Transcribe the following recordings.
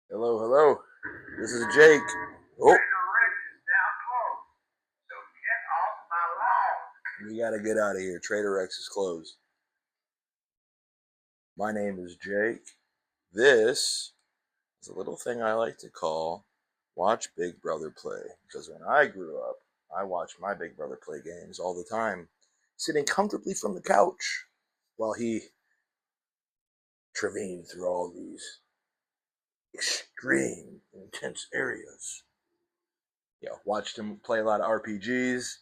Hello, hello. This is Jake. Oh, we gotta get out of here. Trader X is closed. My name is Jake. This is a little thing I like to call Watch Big Brother Play. Because when I grew up, I watched my Big Brother play games all the time, sitting comfortably from the couch while he travened through all these extreme, intense areas. Watched him play a lot of RPGs,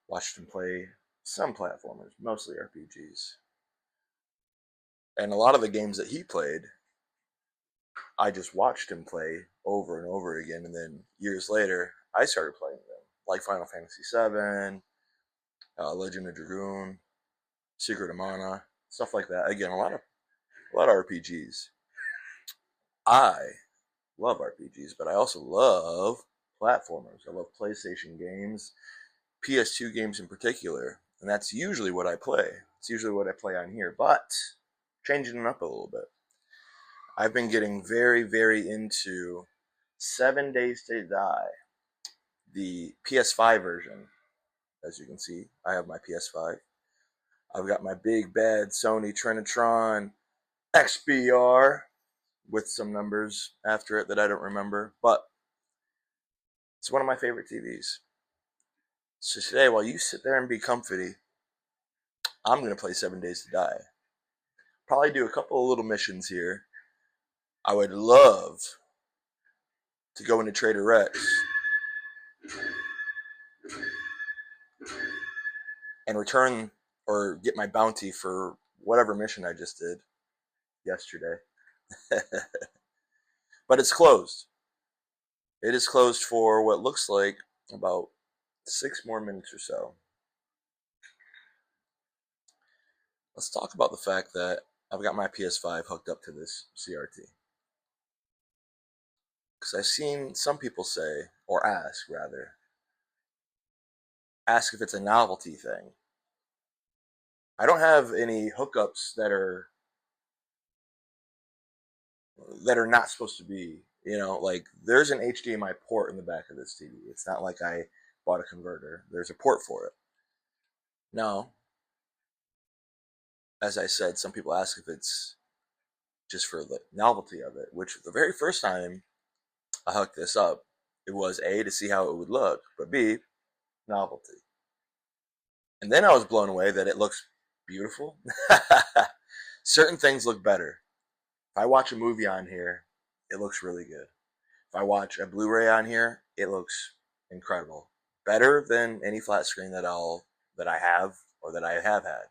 watched him play some platformers, mostly RPGs. And a lot of the games that he played, I just watched him play over and over again. And then years later, I started playing them, like Final Fantasy VII, Legend of Dragoon, Secret of Mana, stuff like that. Again, a lot of RPGs. I love RPGs, but I also love platformers. I love PlayStation games, PS2 games in particular, and that's usually what I play. It's usually what I play on here, but changing it up a little bit. I've been getting very, very into 7 Days to Die, the PS5 version. As you can see, I have my PS5. I've got my big bad Sony Trinitron XBR with some numbers after it that I don't remember, but it's one of my favorite TVs. So today, while you sit there and be comfy, I'm going to play 7 Days to Die. Probably do a couple of little missions here. I would love to go into Trader X and return or get my bounty for whatever mission I just did yesterday. But it's closed. It is closed for what looks like about 6 more minutes or so. Let's talk about the fact that I've got my PS5 hooked up to this CRT. Because I've seen some people say, or ask rather, ask if it's a novelty thing. I don't have any hookups that are not supposed to be. Like there's an HDMI port in the back of this TV. It's not like I bought a converter. There's a port for it. Now, as I said, some people ask if it's just for the novelty of it, which the very first time I hooked this up, it was A, to see how it would look, but B, novelty. And then I was blown away that it looks beautiful. Certain things look better. If I watch a movie on here, it looks really good. If I watch a Blu-ray on here, it looks incredible. Better than any flat screen that I have or that I have had.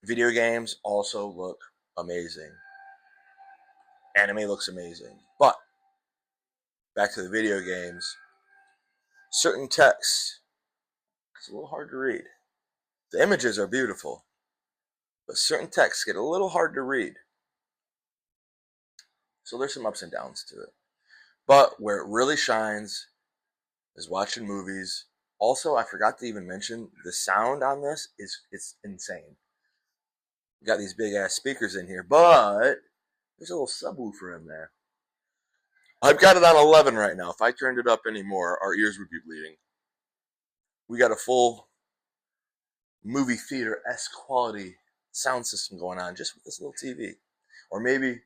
Video games also look amazing. Anime looks amazing. But back to the video games, certain text is a little hard to read. The images are beautiful, but certain texts get a little hard to read. So there's some ups and downs to it. But where it really shines is watching movies. Also, I forgot to even mention the sound on this it's insane. We got these big ass speakers in here, but there's a little subwoofer in there. I've got it on 11 right now. If I turned it up anymore, our ears would be bleeding. We got a full movie theater-esque quality sound system going on just with this little TV. Or maybe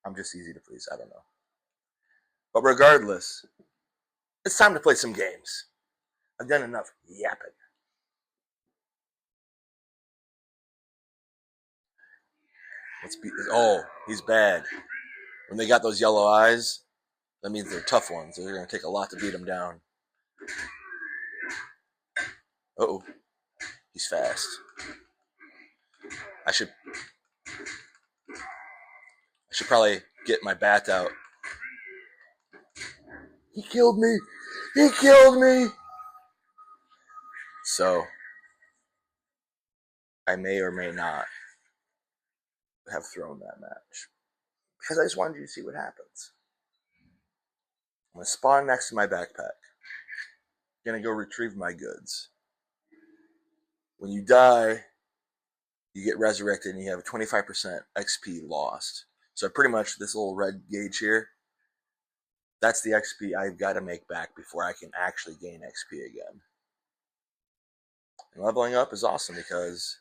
I'm just easy to please. I don't know. But regardless, it's time to play some games. I've done enough yapping. Oh, he's bad. When they got those yellow eyes, that means they're tough ones. They're going to take a lot to beat them down. Uh-oh. He's fast. I should probably get my bat out. He killed me. He killed me. So, I may or may not have thrown that match. Because I just wanted you to see what happens. I'm going to spawn next to my backpack. Going to go retrieve my goods. When you die, you get resurrected and you have a 25% XP lost. So pretty much this little red gauge here, that's the XP I've got to make back before I can actually gain XP again. And leveling up is awesome because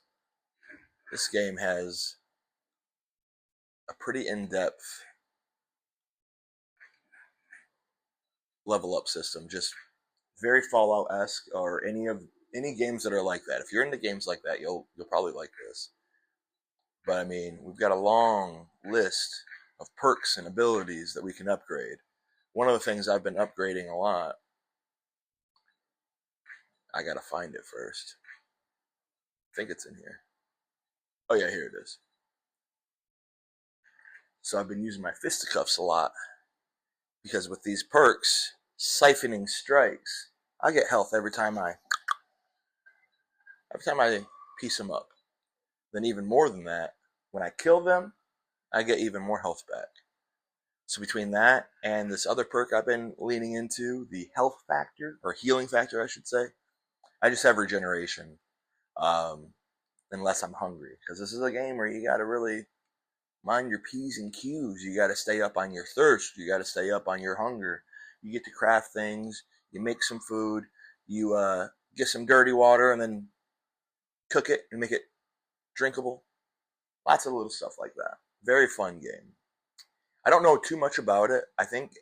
this game has a pretty in-depth level up system, just very Fallout-esque, or any games that are like that. If you're into games like that, you'll probably like this. But I mean, we've got a long list of perks and abilities that we can upgrade. One of the things I've been upgrading a lot, I gotta find it first. I think it's in here. Oh yeah, here it is. So I've been using my fisticuffs a lot because with these perks, siphoning strikes, I get health every time I piece them up. Then even more than that, when I kill them, I get even more health back. So between that and this other perk I've been leaning into, the health factor, or healing factor I should say, I just have regeneration. Unless I'm hungry. Because this is a game where you gotta really mind your P's and Q's. You gotta stay up on your thirst. You gotta stay up on your hunger. You get to craft things. You make some food. You get some dirty water and then cook it and make it drinkable. Lots of little stuff like that. Very fun game. I don't know too much about it. I think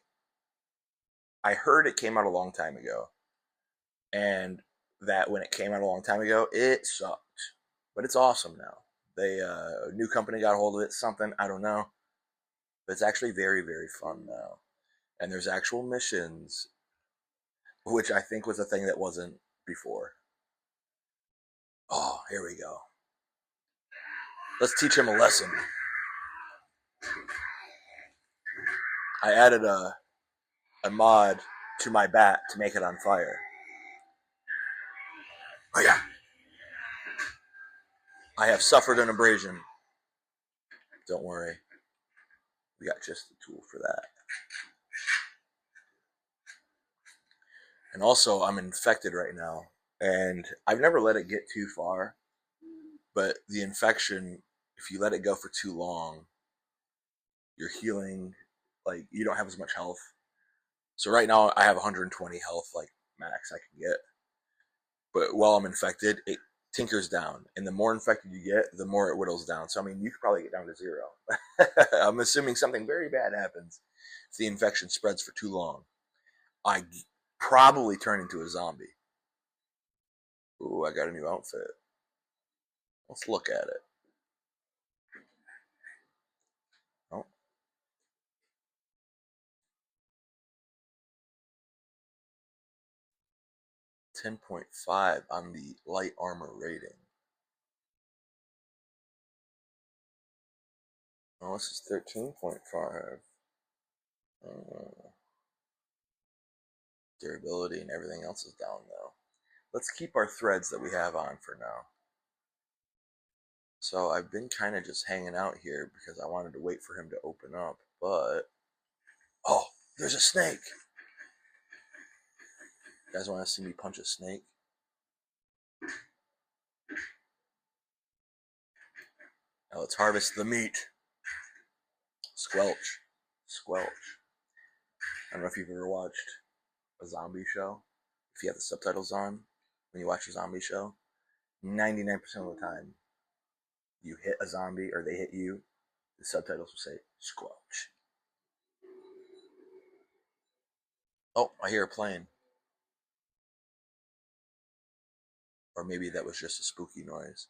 I heard it came out a long time ago. And that when it came out a long time ago, it sucked. But it's awesome now. A new company got a hold of it, something, I don't know. But it's actually very, very fun now. And there's actual missions, which I think was a thing that wasn't before. Oh, here we go. Let's teach him a lesson. I added a mod to my bat to make it on fire. Oh yeah. I have suffered an abrasion. Don't worry. We got just the tool for that. And also, I'm infected right now. And I've never let it get too far. But the infection, if you let it go for too long, you're healing, like, you don't have as much health. So right now, I have 120 health, like, max I can get. But while I'm infected, it tinkers down. And the more infected you get, the more it whittles down. So, I mean, you could probably get down to 0. I'm assuming something very bad happens if the infection spreads for too long. I probably turn into a zombie. Ooh, I got a new outfit. Let's look at it. Oh. .5 on the light armor rating. Oh, this is 13.5. Durability and everything else is down though. Let's keep our threads that we have on for now. So I've been kind of just hanging out here because I wanted to wait for him to open up, but... Oh, there's a snake! You guys want to see me punch a snake? Now let's harvest the meat. Squelch. Squelch. I don't know if you've ever watched a zombie show. If you have the subtitles on, when you watch a zombie show, 99% of the time, you hit a zombie or they hit you, the subtitles will say, squelch. Oh, I hear a plane. Or maybe that was just a spooky noise.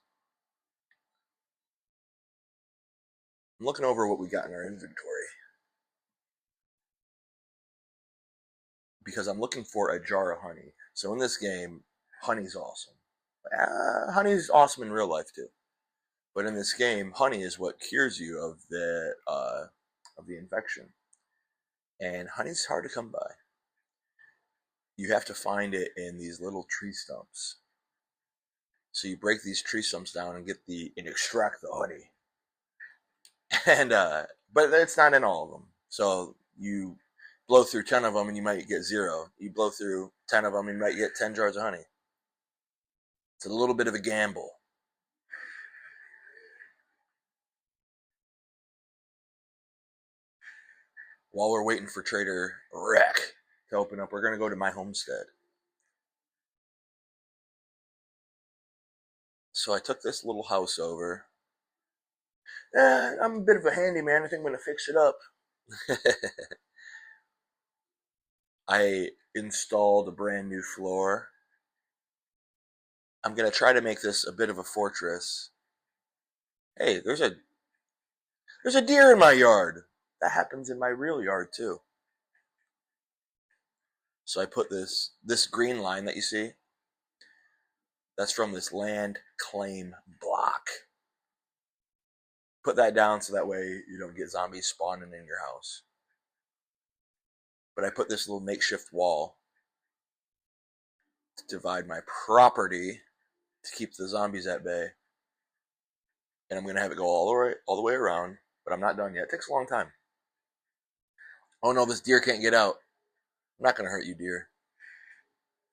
I'm looking over what we got in our inventory. Because I'm looking for a jar of honey. So in this game, honey's awesome. Honey's awesome in real life too. But in this game, honey is what cures you of the infection. And honey's hard to come by. You have to find it in these little tree stumps. So you break these tree stumps down and extract the honey. And but it's not in all of them. So you blow through 10 of them and you might get 0. You blow through 10 of them and you might get 10 jars of honey. It's a little bit of a gamble. while we're waiting for Trader Wreck to open up, we're going to go to my homestead. So I took this little house over. I'm a bit of a handyman. I think I'm going to fix it up. I installed a brand new floor. I'm going to try to make this a bit of a fortress. Hey, there's a deer in my yard. That happens in my real yard too. So I put this green line that you see. That's from this land claim block. Put that down so that way you don't get zombies spawning in your house. But I put this little makeshift wall to divide my property to keep the zombies at bay. And I'm gonna have it go all the way around, but I'm not done yet. It takes a long time. Oh no, this deer can't get out. I'm not gonna hurt you, deer.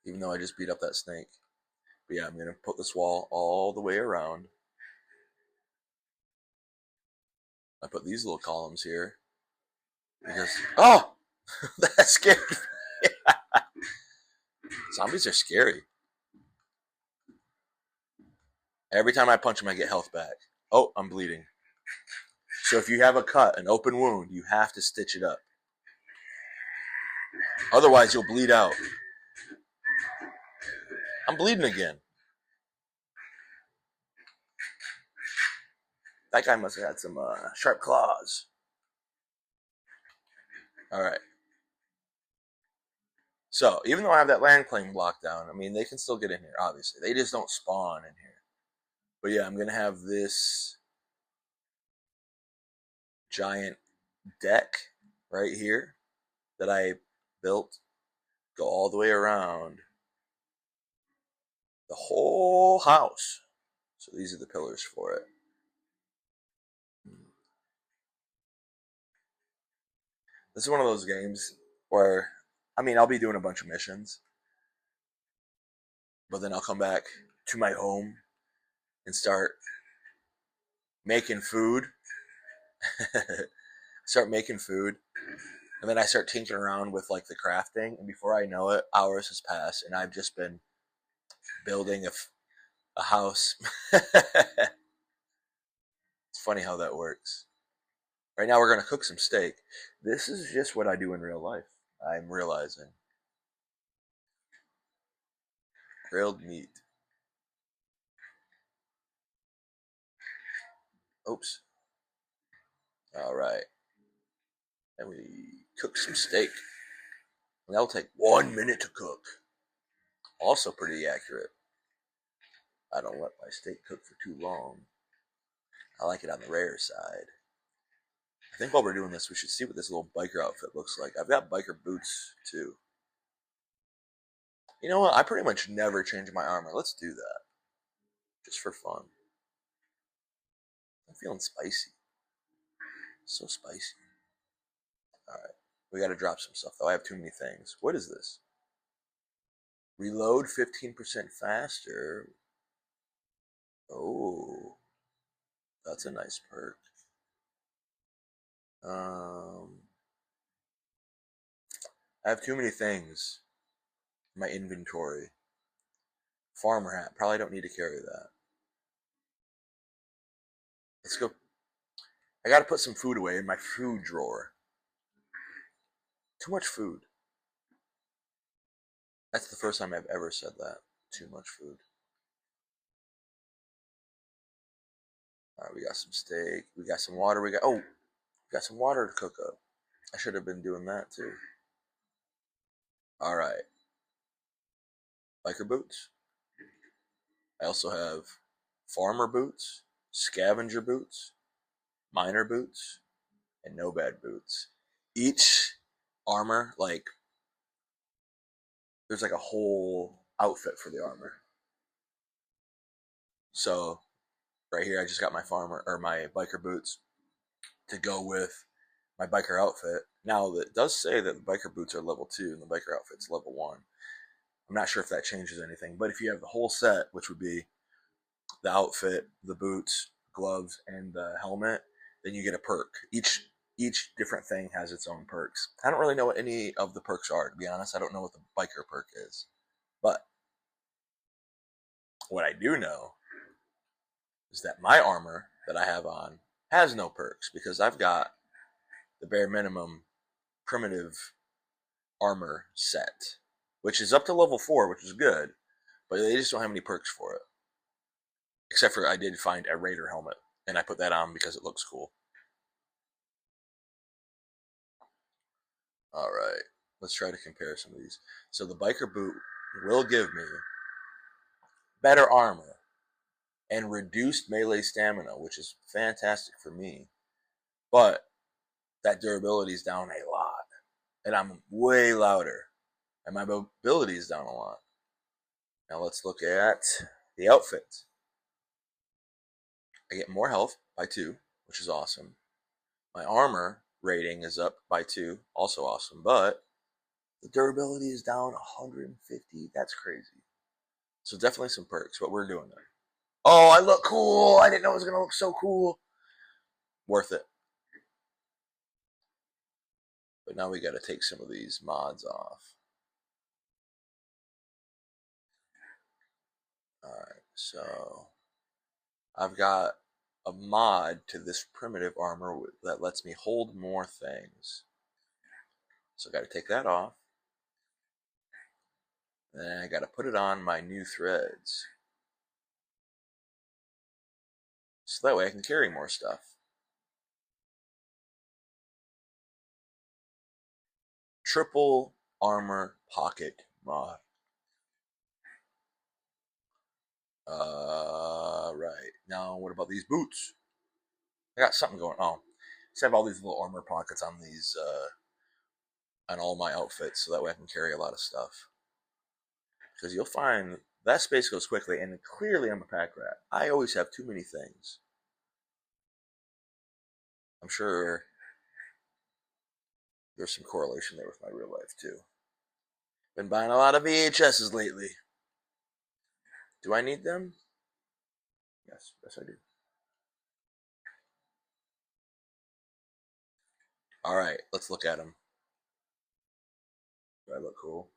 Even though I just beat up that snake. But yeah, I'm gonna put this wall all the way around. I put these little columns here because that scared me. Zombies are scary. Every time I punch them, I get health back. Oh, I'm bleeding. So if you have a cut, an open wound, you have to stitch it up. Otherwise, you'll bleed out. I'm bleeding again. That guy must have had some sharp claws. All right. So even though I have that land claim block down, I mean, they can still get in here, obviously. They just don't spawn in here. But yeah, I'm going to have this giant deck right here that I built go all the way around the whole house. So these are the pillars for it. This is one of those games where, I mean, I'll be doing a bunch of missions, but then I'll come back to my home and start making food. Start making food, and then I start tinkering around with like the crafting, and before I know it, hours has passed, and I've just been building a house. It's funny how that works. Right now, we're gonna cook some steak. This is just what I do in real life. I'm realizing grilled meat. Oops. All right, and we cook some steak. And that'll take 1 minute to cook. Also pretty accurate. I don't let my steak cook for too long. I like it on the rare side. I think while we're doing this, we should see what this little biker outfit looks like. I've got biker boots, too. You know what? I pretty much never change my armor. Let's do that. Just for fun. I'm feeling spicy. So spicy. Alright. We gotta drop some stuff, though. I have too many things. What is this? Reload 15% faster. Oh. That's a nice perk. I have too many things in my inventory. Farmer hat. Probably don't need to carry that. Let's go. I gotta put some food away in my food drawer. Too much food. That's the first time I've ever said that. Too much food. Alright, we got some steak. We got some water. We got some water to cook up. I should have been doing that too. Alright. Biker boots. I also have farmer boots, scavenger boots, miner boots, and no bad boots. Each armor, like, there's like a whole outfit for the armor. So right here, I just got my farmer or my biker boots to go with my biker outfit. Now, it does say that the biker boots are level 2 and the biker outfit's level 1. I'm not sure if that changes anything, but if you have the whole set, which would be the outfit, the boots, gloves, and the helmet, then you get a perk. each different thing has its own perks. I don't really know what any of the perks are, to be honest. I don't know what the biker perk is. But what I do know is that my armor that I have on has no perks because I've got the bare minimum primitive armor set, which is up to level 4, which is good, but they just don't have any perks for it. Except for I did find a Raider helmet, and I put that on because it looks cool. Alright, let's try to compare some of these. So the biker boot will give me better armor and reduced melee stamina, which is fantastic for me. But that durability is down a lot. And I'm way louder. And my mobility is down a lot. Now let's look at the outfit. I get more health by 2, which is awesome. My armor rating is up by 2, also awesome. But the durability is down 150. That's crazy. So definitely some perks. What we're doing there. Oh, I look cool. I didn't know it was going to look so cool. Worth it. But now we got to take some of these mods off. Alright, so I've got a mod to this primitive armor that lets me hold more things. So I got to take that off. Then I got to put it on my new threads. So that way I can carry more stuff. Triple armor pocket mod. Right. Now what about these boots? I got something going on. I have all these little armor pockets on these, on all my outfits, so that way I can carry a lot of stuff. Because you'll find that space goes quickly, and clearly I'm a pack rat. I always have too many things. I'm sure there's some correlation there with my real life, too. Been buying a lot of VHSs lately. Do I need them? Yes, yes I do. Alright, let's look at them. Do I look cool?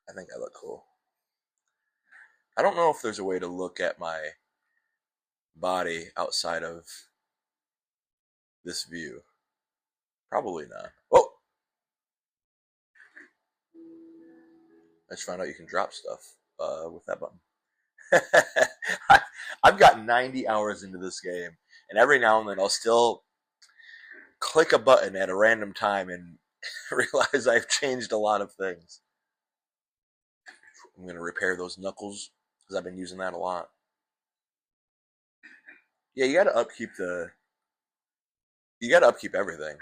I think I look cool. I don't know if there's a way to look at my body outside of this view. Probably not. Oh! I just found out you can drop stuff with that button. I've got 90 hours into this game, and every now and then I'll still click a button at a random time and realize I've changed a lot of things. I'm going to repair those knuckles because I've been using that a lot. Yeah, you got to upkeep everything.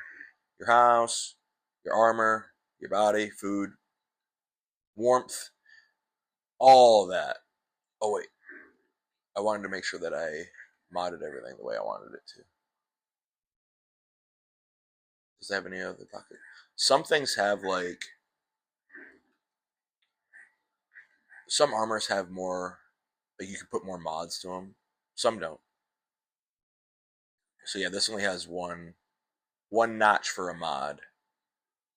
Your house, your armor, your body, food, warmth, all of that. Oh wait, I wanted to make sure that I modded everything the way I wanted it to. Does it have any other pocket? Some things have like some armors have more, like you can put more mods to them. Some don't. So yeah, this only has one notch for a mod,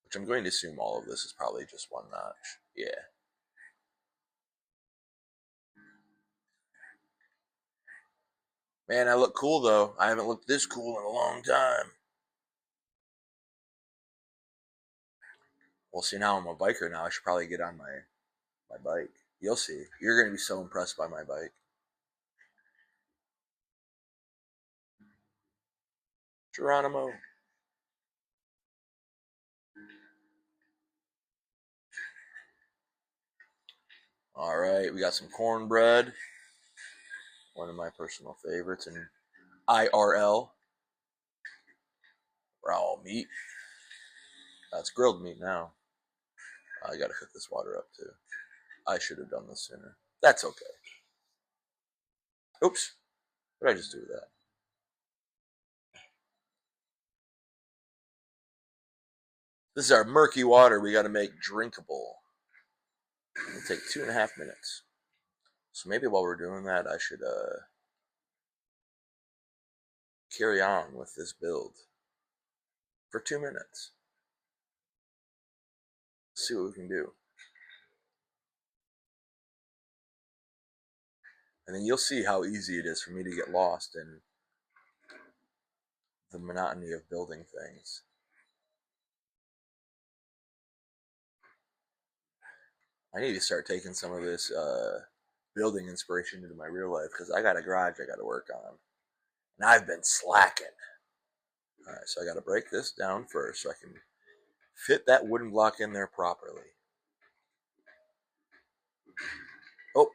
which I'm going to assume all of this is probably just one notch. Yeah. Man, I look cool though. I haven't looked this cool in a long time. Well, see, now I'm a biker now. I should probably get on my bike. You'll see. You're going to be so impressed by my bike. Geronimo. All right, we got some cornbread. One of my personal favorites. And IRL. Raw meat. That's grilled meat now. I gotta cook this water up too. I should have done this sooner. That's okay. Oops. What did I just do with that? This is our murky water we gotta make drinkable. It'll take 2.5 minutes. So maybe while we're doing that, I should carry on with this build. for 2 minutes. Let's see what we can do. And then you'll see how easy it is for me to get lost in the monotony of building things. I need to start taking some of this building inspiration into my real life because I got a garage I got to work on. And I've been slacking. Alright, so I got to break this down first so I can fit that wooden block in there properly. Oh,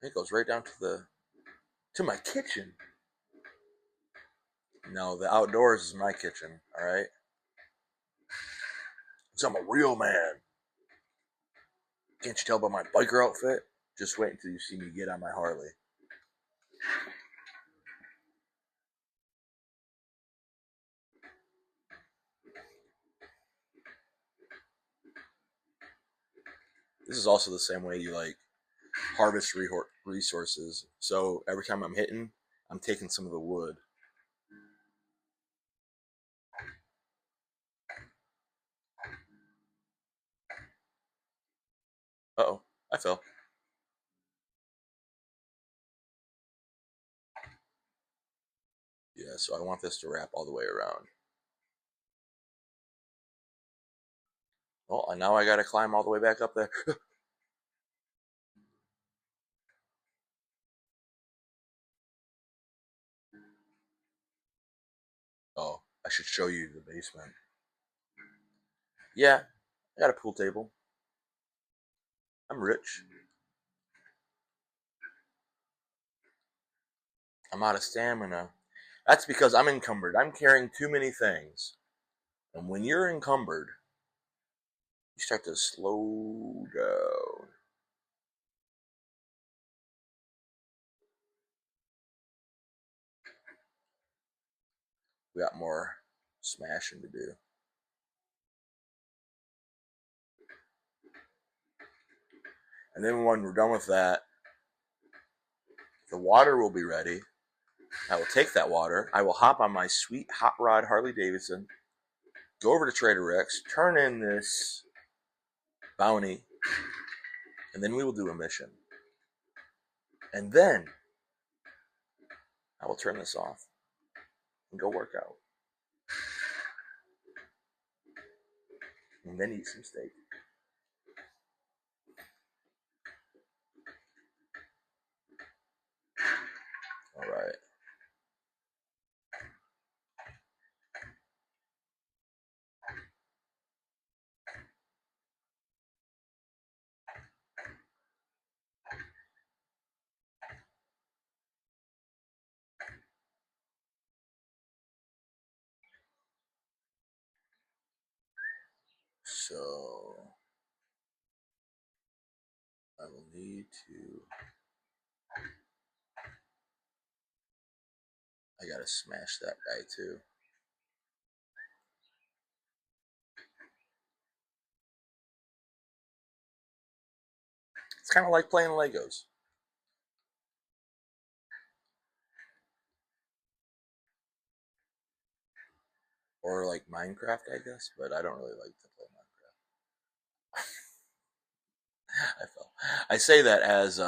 it goes right down to my kitchen. No, the outdoors is my kitchen, alright? So I'm a real man. Can't you tell by my biker outfit? Just wait until you see me get on my Harley. This is also the same way you like harvest resources. So every time I'm hitting, I'm taking some of the wood. Uh-oh, I fell. Yeah, so I want this to wrap all the way around. Well, and now I gotta climb all the way back up there. Oh, I should show you the basement. Yeah, I got a pool table. I'm rich. I'm out of stamina. That's because I'm encumbered. I'm carrying too many things. And when you're encumbered, you start to slow down. We got more smashing to do. And then when we're done with that, the water will be ready. I will take that water. I will hop on my sweet hot rod Harley Davidson, go over to Trader Rick's, turn in this bounty, and then we will do a mission. And then I will turn this off and go work out. And then eat some steak. All right. So I will need to. I gotta smash that guy too. It's kind of like playing Legos. Or like Minecraft, I guess, but I don't really like to play Minecraft. I fell. I say that as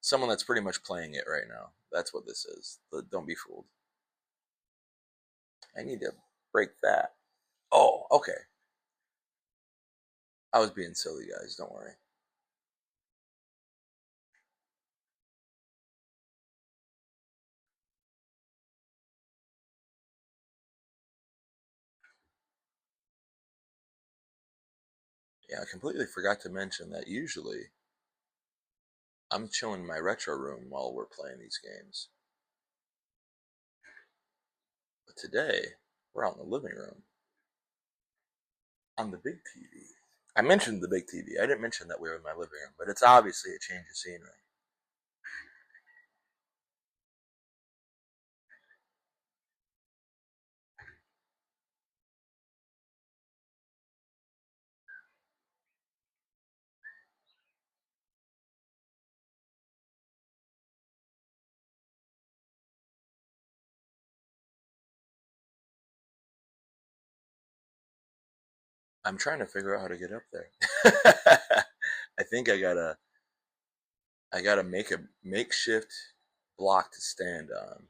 someone that's pretty much playing it right now. That's what this is. Don't be fooled. I need to break that. Oh, okay. I was being silly, guys. Don't worry. Yeah, I completely forgot to mention that usually I'm chilling in my retro room while we're playing these games. But today, we're out in the living room on the big TV. I mentioned the big TV. I didn't mention that we were in my living room, but it's obviously a change of scenery. I'm trying to figure out how to get up there. I think I gotta make a makeshift block to stand on.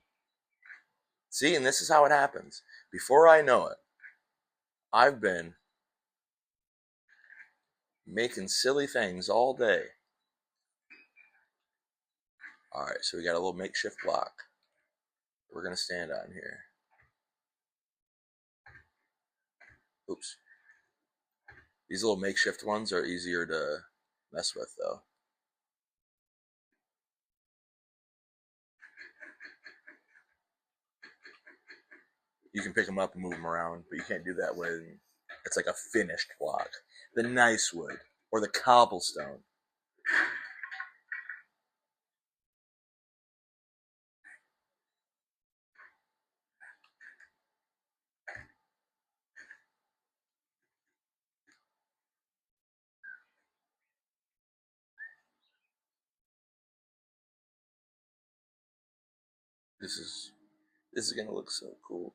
See, and this is how it happens. Before I know it, I've been making silly things all day. Alright, so we got a little makeshift block we're gonna stand on here. Oops. These little makeshift ones are easier to mess with though. You can pick them up and move them around, but you can't do that when it's like a finished block. The nice wood or the cobblestone. This is gonna look so cool.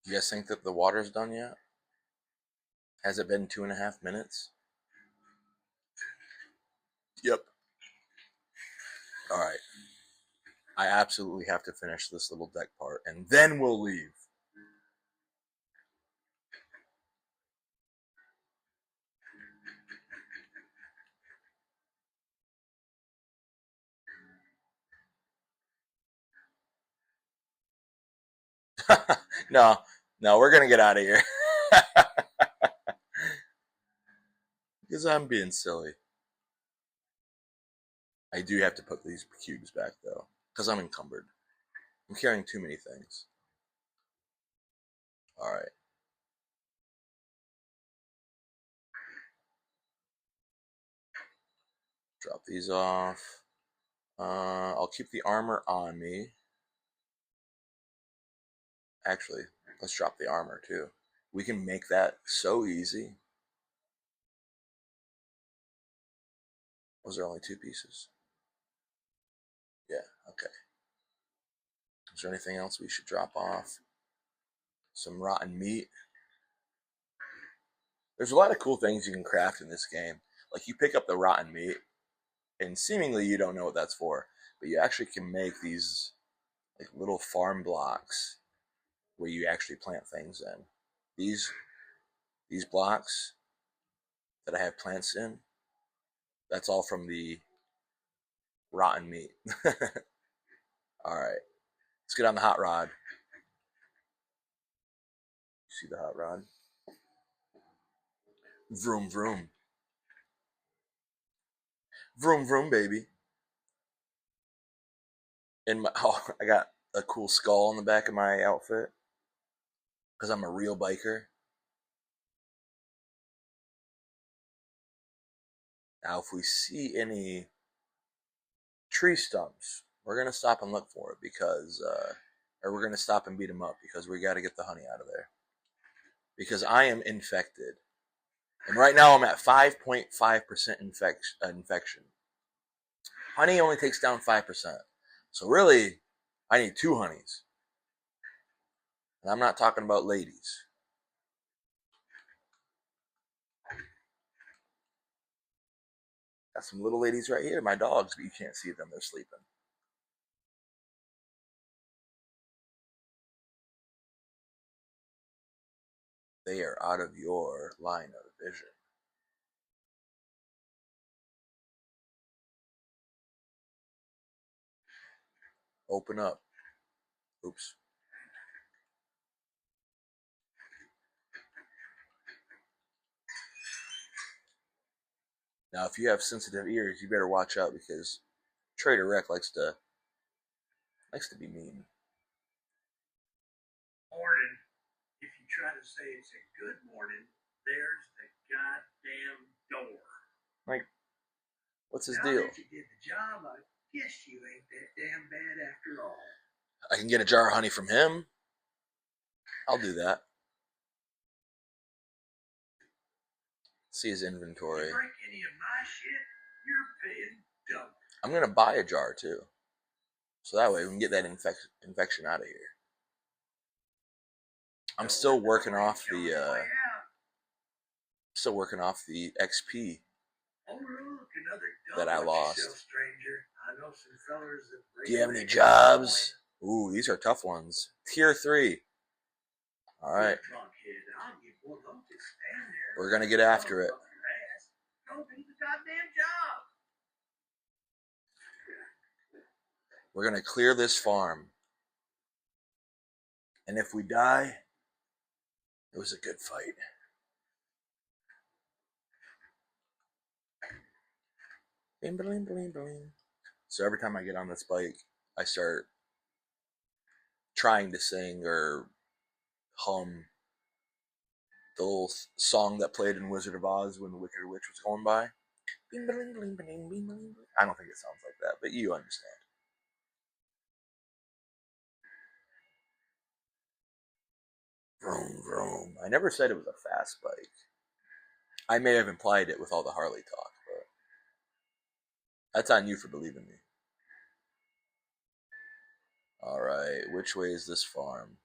You guys think that the water's done yet? Has it been 2.5 minutes? Yep. Alright. I absolutely have to finish this little deck part, and then we'll leave. No, no, we're gonna get out of here. Because I'm being silly. I do have to put these cubes back though, because I'm encumbered. I'm carrying too many things. Alright. Drop these off. I'll keep the armor on me. Actually, let's drop the armor too. We can make that so easy. Was there only 2 pieces? Yeah, okay. Is there anything else we should drop off? Some rotten meat. There's a lot of cool things you can craft in this game. Like you pick up the rotten meat, and seemingly you don't know what that's for, but you actually can make these like little farm blocks where you actually plant things in. These these blocks that I have plants in, that's all from the rotten meat. All right, let's get on the hot rod. You see the hot rod? Vroom vroom, vroom vroom, baby. And my I got a cool skull on the back of my outfit because I'm a real biker. Now, if we see any tree stumps, we're gonna stop and look for it because, or we're gonna stop and beat them up because we got to get the honey out of there. Because I am infected, and right now I'm at 5.5% infection. Honey only takes down 5%, so really, I need 2 honeys, and I'm not talking about ladies. Got some little ladies right here, my dogs, but you can't see them; they're sleeping. They are out of your line of vision. Open up. Oops. Now, if you have sensitive ears, you better watch out because Trader Rec likes to be mean. Morning. If you try to say it's a good morning, there's the goddamn door. Like, what's his Now deal? that you did the job, I guess you ain't that damn bad after all. I can get a jar of honey from him. I'll do that. See his inventory. You drink any of my shit, you're paying dump. I'm gonna buy a jar too, so that way we can get that infection out of here. I'm still working off the XP Oh, look, another that I dog lost. yourself, stranger. I know some fellers that Do you have any jobs? Ooh, these are tough ones. Tier 3. All right. We're gonna get after it. Don't do the goddamn job. We're gonna clear this farm. And if we die, it was a good fight. Bling, bling, bling, bling. So every time I get on this bike, I start trying to sing or hum the little song that played in Wizard of Oz when the Wicked Witch was going by. Bing, bling, bling, bling, bling, bling. I don't think it sounds like that, but you understand. Vroom, vroom. I never said it was a fast bike. I may have implied it with all the Harley talk, but that's on you for believing me. Alright, which way is this farm?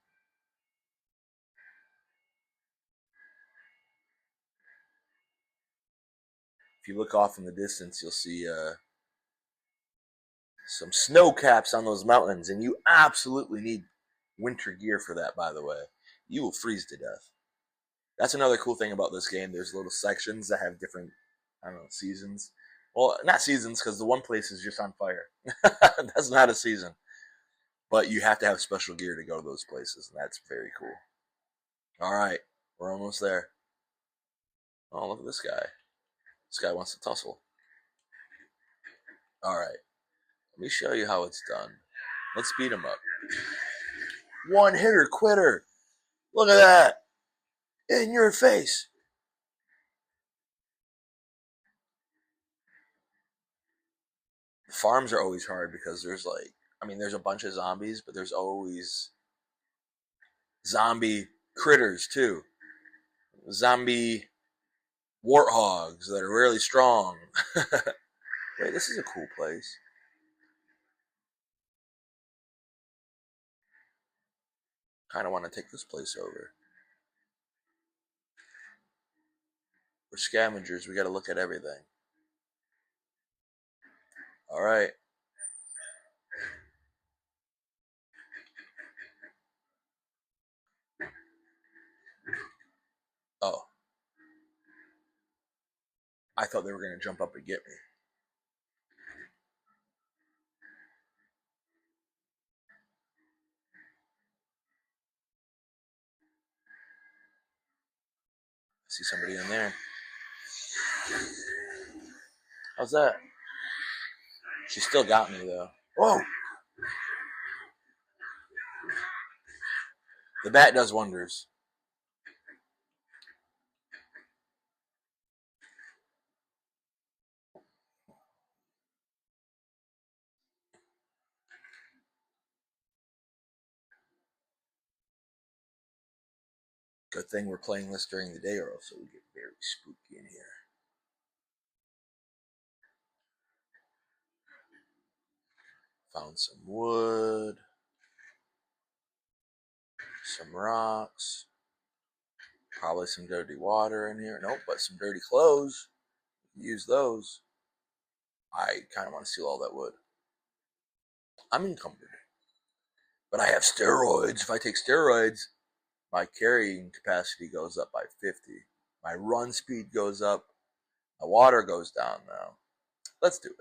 If you look off in the distance, you'll see some snow caps on those mountains, and you absolutely need winter gear for that, by the way. You will freeze to death. That's another cool thing about this game. There's little sections that have different, I don't know, seasons. Well, not seasons, because the one place is just on fire. That's not a season. But you have to have special gear to go to those places, and that's very cool. Alright, we're almost there. Oh, look at this guy. This guy wants to tussle. Alright, let me show you how it's done. Let's beat him up. One hitter quitter. Look at that. In your face. Farms are always hard because there's there's a bunch of zombies, but there's always zombie critters too. Zombie warthogs that are really strong. Wait, this is a cool place. Kind of want to take this place over. We're scavengers. We got to look at everything. All right. Oh. I thought they were going to jump up and get me. I see somebody in there. How's that? She still got me, though. Whoa! The bat does wonders. Good thing we're playing this during the day, or else it would get very spooky in here. Found some wood. Some rocks. Probably some dirty water in here. Nope, but some dirty clothes. Use those. I kind of want to steal all that wood. I'm encumbered. But I have steroids. If I take steroids, my carrying capacity goes up by 50. My run speed goes up. My water goes down now. Let's do it.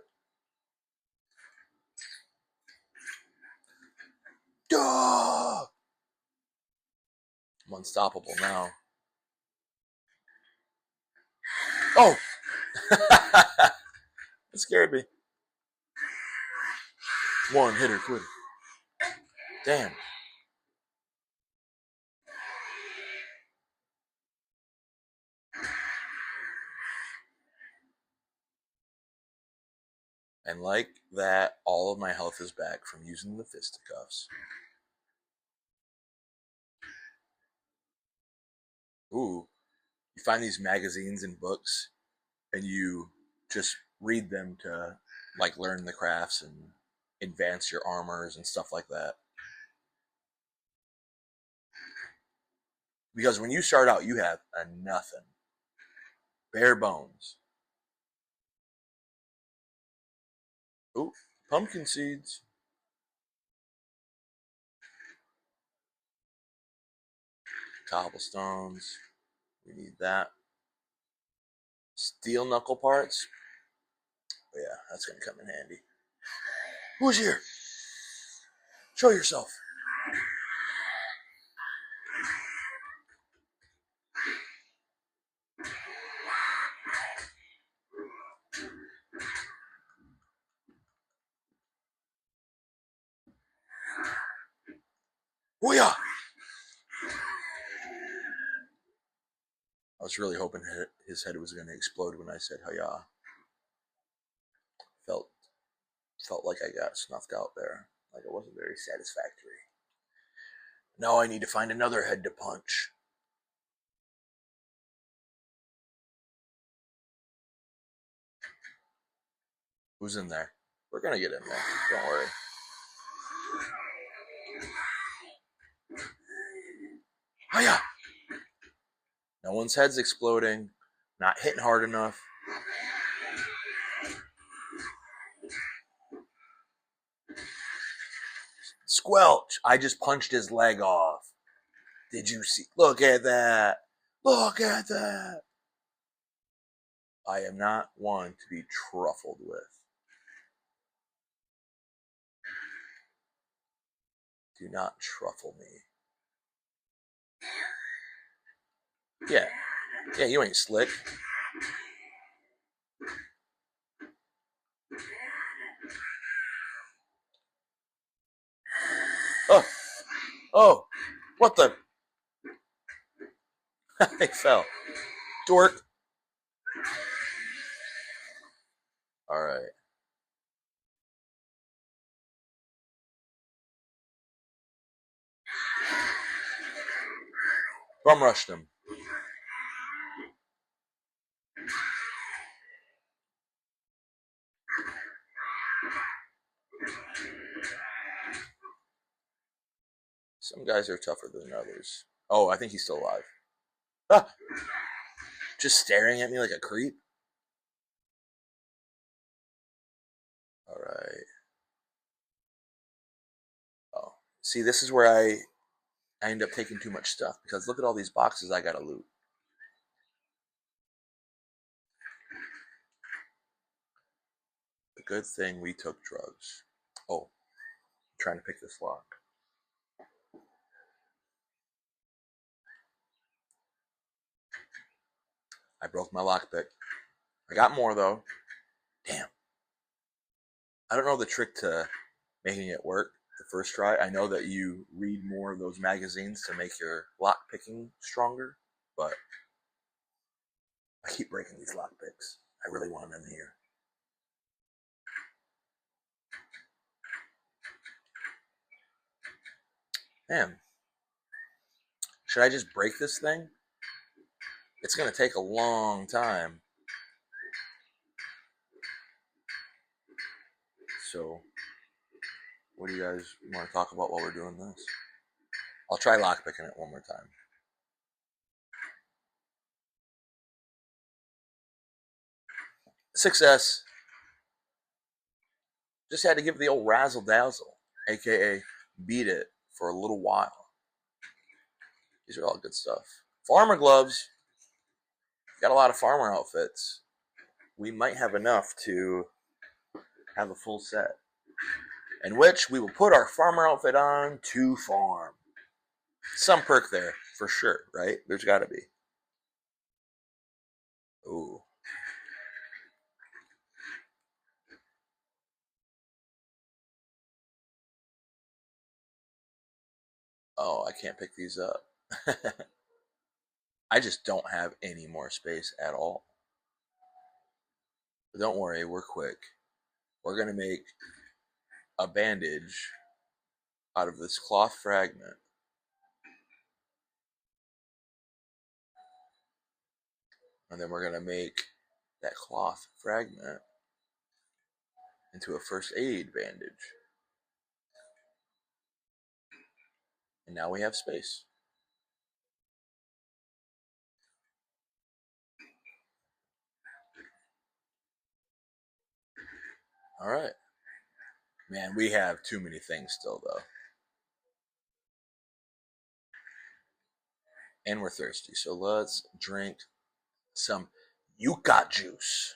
Duh! I'm unstoppable now. Oh! That scared me. One hitter quitter. Damn. And like that, all of my health is back from using the fisticuffs. Ooh. You find these magazines and books, and you just read them to like learn the crafts and advance your armors and stuff like that. Because when you start out, you have a nothing, bare bones. Ooh, pumpkin seeds. Cobblestones. We need that. Steel knuckle parts. Oh, yeah, that's gonna come in handy. Who's here? Show yourself. Oh yeah. I was really hoping his head was gonna explode when I said "Hiya." Felt felt like I got snuffed out there. Like it wasn't very satisfactory. Now I need to find another head to punch. Who's in there? We're gonna get in there. Don't worry. Hiya! No one's head's exploding. Not hitting hard enough. Squelch! I just punched his leg off. Did you see? Look at that! Look at that! I am not one to be truffled with. Do not truffle me. Yeah. Yeah, you ain't slick. Oh. Oh. What the? I fell. Dork. Alright. Bum rushed him. Some guys are tougher than others. Oh, I think he's still alive. Ah! Just staring at me like a creep? Alright. Oh. See, this is where I end up taking too much stuff because look at all these boxes I gotta loot. A good thing we took drugs. Oh, I'm trying to pick this lock. I broke my lockpick. I got more though. Damn. I don't know the trick to making it work the first try. I know that you read more of those magazines to make your lock picking stronger, but I keep breaking these lock picks. I really want them in here. Man, should I just break this thing? It's gonna take a long time. So, what do you guys want to talk about while we're doing this? I'll try lockpicking it one more time. Success. Just had to give the old razzle dazzle, aka beat it for a little while. These are all good stuff. Farmer gloves. Got a lot of farmer outfits. We might have enough to have a full set. In which we will put our farmer outfit on to farm. Some perk there, for sure, right? There's gotta be. Ooh. Oh, I can't pick these up. I just don't have any more space at all. But don't worry, we're quick. We're gonna make a bandage out of this cloth fragment. And then we're gonna make that cloth fragment into a first aid bandage. And now we have space. All right. Man, we have too many things still, though. And we're thirsty. So let's drink some yucca juice.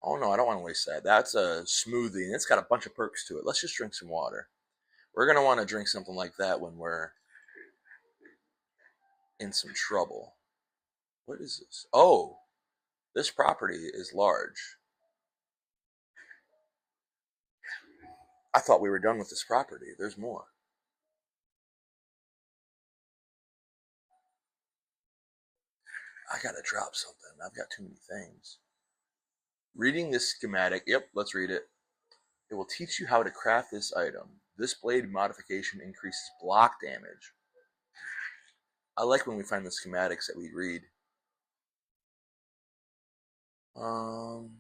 Oh no, I don't want to waste that. That's a smoothie and it's got a bunch of perks to it. Let's just drink some water. We're going to want to drink something like that when we're in some trouble. What is this? Oh, this property is large. I thought we were done with this property. There's more. I gotta drop something. I've got too many things. Reading this schematic. Yep, let's read it. It will teach you how to craft this item. This blade modification increases block damage. I like when we find the schematics that we read. Um,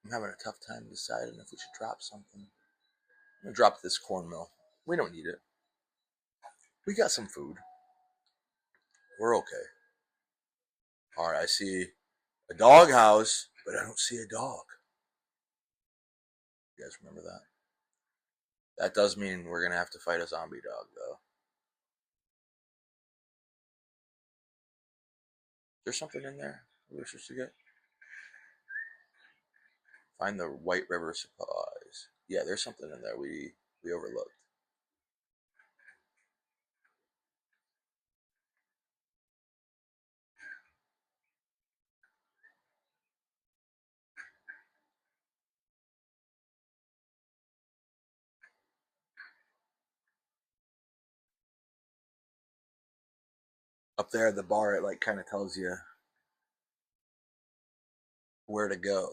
I'm having a tough time deciding if we should drop something. I'm gonna drop this cornmeal. We don't need it. We got some food. We're okay. Alright, I see a dog house, but I don't see a dog. You guys remember that? That does mean we're gonna have to fight a zombie dog, though. Is there something in there we're supposed to get? Find the White River supplies. Yeah, there's something in there we overlooked. Up there at the bar, it like kind of tells you where to go.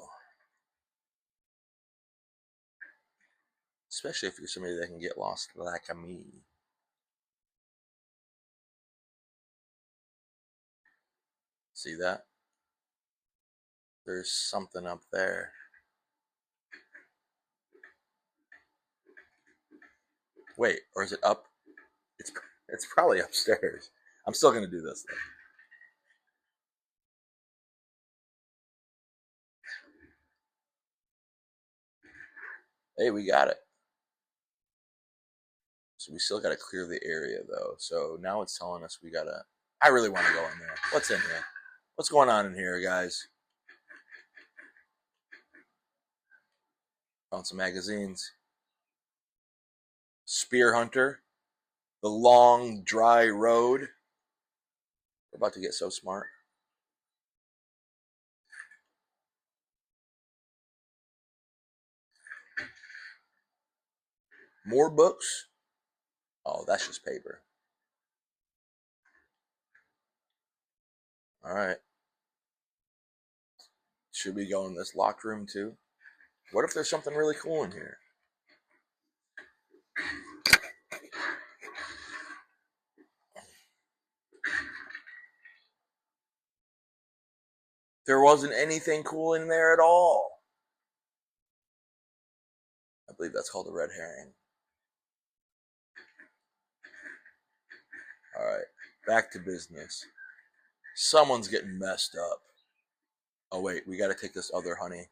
Especially if you're somebody that can get lost like me. See that? There's something up there. Wait, or is it up? It's probably upstairs. I'm still gonna do this though. Hey, we got it. So we still gotta clear the area though. So now it's telling us we gotta. I really want to go in there. What's in here? What's going on in here, guys? Found some magazines. Spear Hunter. The Long Dry Road. We're about to get so smart. More books. Oh, that's just paper. All right. Should we go in this locked room too? What if there's something really cool in here? There wasn't anything cool in there at all. I believe that's called a red herring. All right, back to business. Someone's getting messed up. Oh wait, we got to take this other honey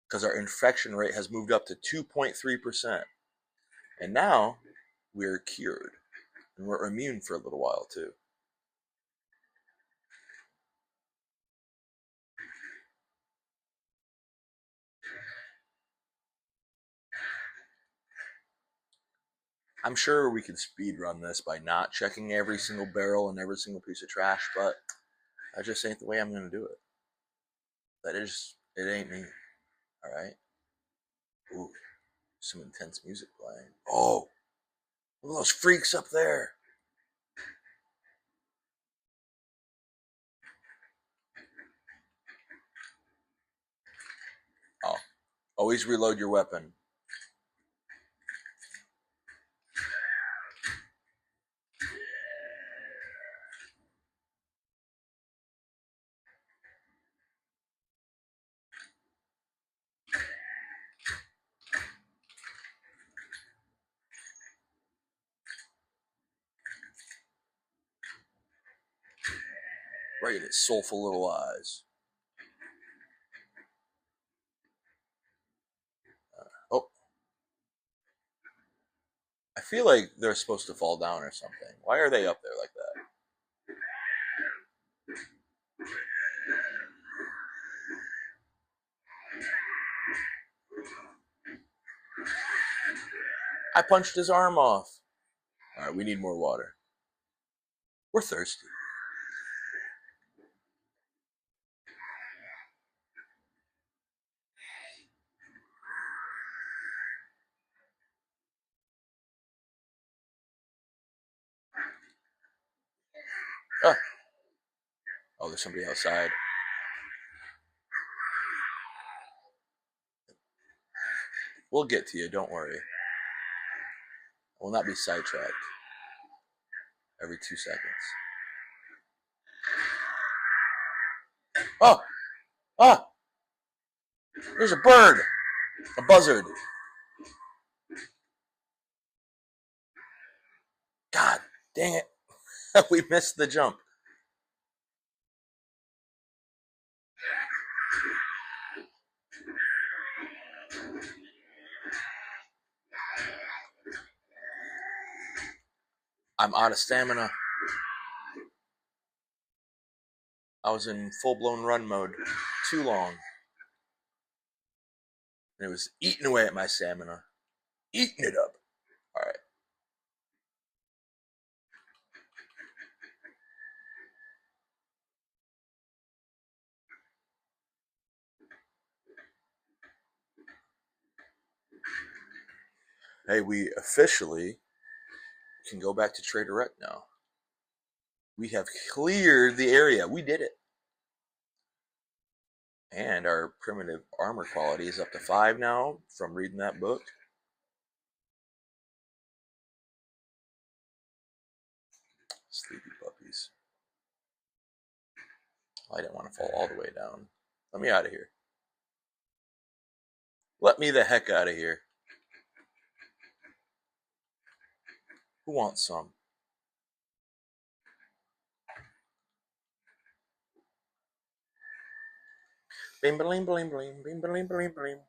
because our infection rate has moved up to 2.3%. And now we're cured and we're immune for a little while too. I'm sure we could speed run this by not checking every single barrel and every single piece of trash, but that just ain't the way I'm going to do it. It ain't me. All right. Ooh, some intense music playing. Oh, look at those freaks up there. Always reload your weapon. Right in its soulful little eyes. Oh. I feel like they're supposed to fall down or something. Why are they up there like that? I punched his arm off. Alright, we need more water. We're thirsty. Ah. Oh, there's somebody outside. We'll get to you, don't worry. I will not be sidetracked every 2 seconds. Oh! Ah! There's a bird! A buzzard! God dang it. We missed the jump. I'm out of stamina. I was in full-blown run mode too long. And it was eating away at my stamina. Eating it up. Alright. Hey, we officially can go back to Trader now. We have cleared the area. We did it. And our primitive armor quality is up to 5 now from reading that book. Sleepy puppies. I didn't want to fall all the way down. Let me out of here. Let me the heck out of here. Who wants some? Bing, bling, bling, bling, bing, bling, bling, bling.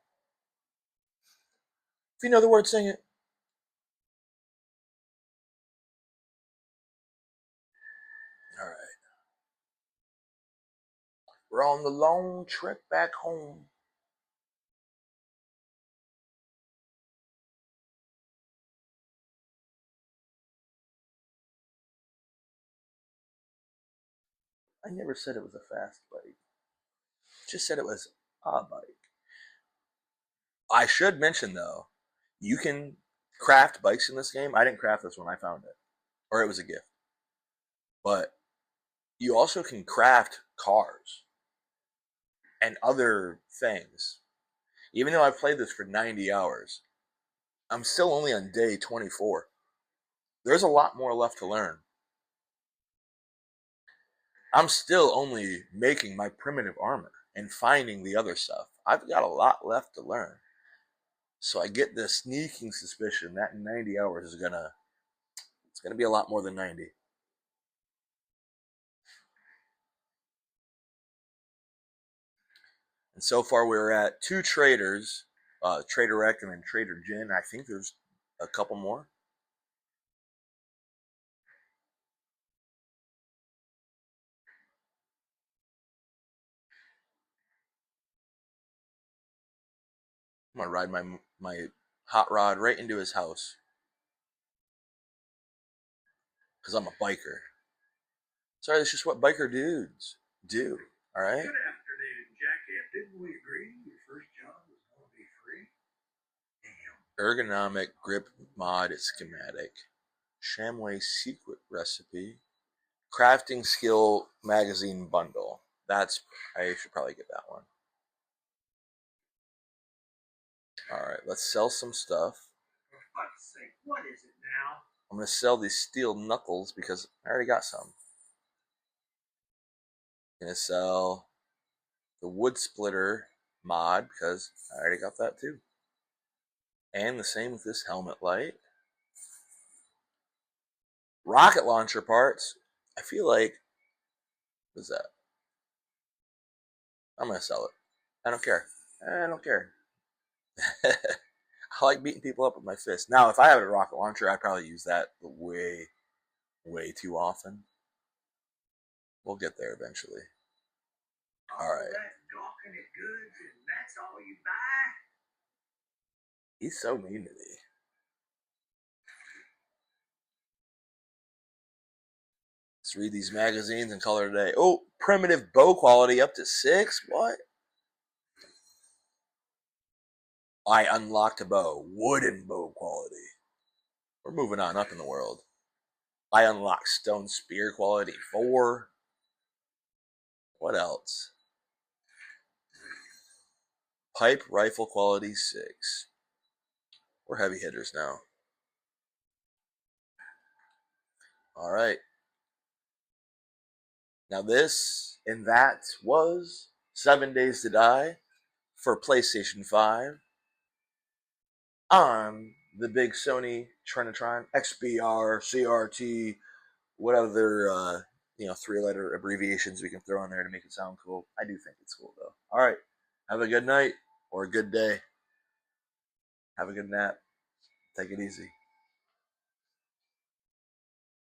If you know the word, sing it. All right. We're on the long trek back home. I never said it was a fast bike. Just said it was a bike. I should mention though, you can craft bikes in this game. I didn't craft this one, I found it. Or it was a gift. But you also can craft cars and other things. Even though I've played this for 90 hours, I'm still only on day 24. There's a lot more left to learn. I'm still only making my primitive armor and finding the other stuff. I've got a lot left to learn. So I get this sneaking suspicion that in 90 hours it's gonna be a lot more than 90. And so far we're at 2 traders, Trader Ek and then Trader Jin. I think there's a couple more. I'm gonna ride my hot rod right into his house. Because I'm a biker. Sorry, that's just what biker dudes do. Alright? Good afternoon, Jackie. Didn't we agree your first job was going to be free? Damn. Ergonomic grip mod schematic. Shamway secret recipe. Crafting skill magazine bundle. I should probably get that one. Alright, let's sell some stuff. For fuck's sake, what is it now? I'm going to sell these steel knuckles because I already got some. I'm going to sell the wood splitter mod because I already got that too. And the same with this helmet light. Rocket launcher parts. I feel like, what is that? I'm going to sell it. I don't care. I don't care. I like beating people up with my fist. Now, if I had a rocket launcher, I'd probably use that way, way too often. We'll get there eventually. All right. That gawking at goods and that's all you buy? He's so mean to me. Let's read these magazines and call it a day. Oh, primitive bow quality up to 6? What? I unlocked a bow. Wooden bow quality. We're moving on up in the world. I unlocked stone spear quality 4. What else? Pipe rifle quality 6. We're heavy hitters now. All right. Now this and that was 7 Days to Die for PlayStation 5 on the big Sony Trinitron XBR, CRT, what other 3-letter abbreviations we can throw in there to make it sound cool. I do think it's cool though. All right. Have a good night or a good day. Have a good nap. Take it easy.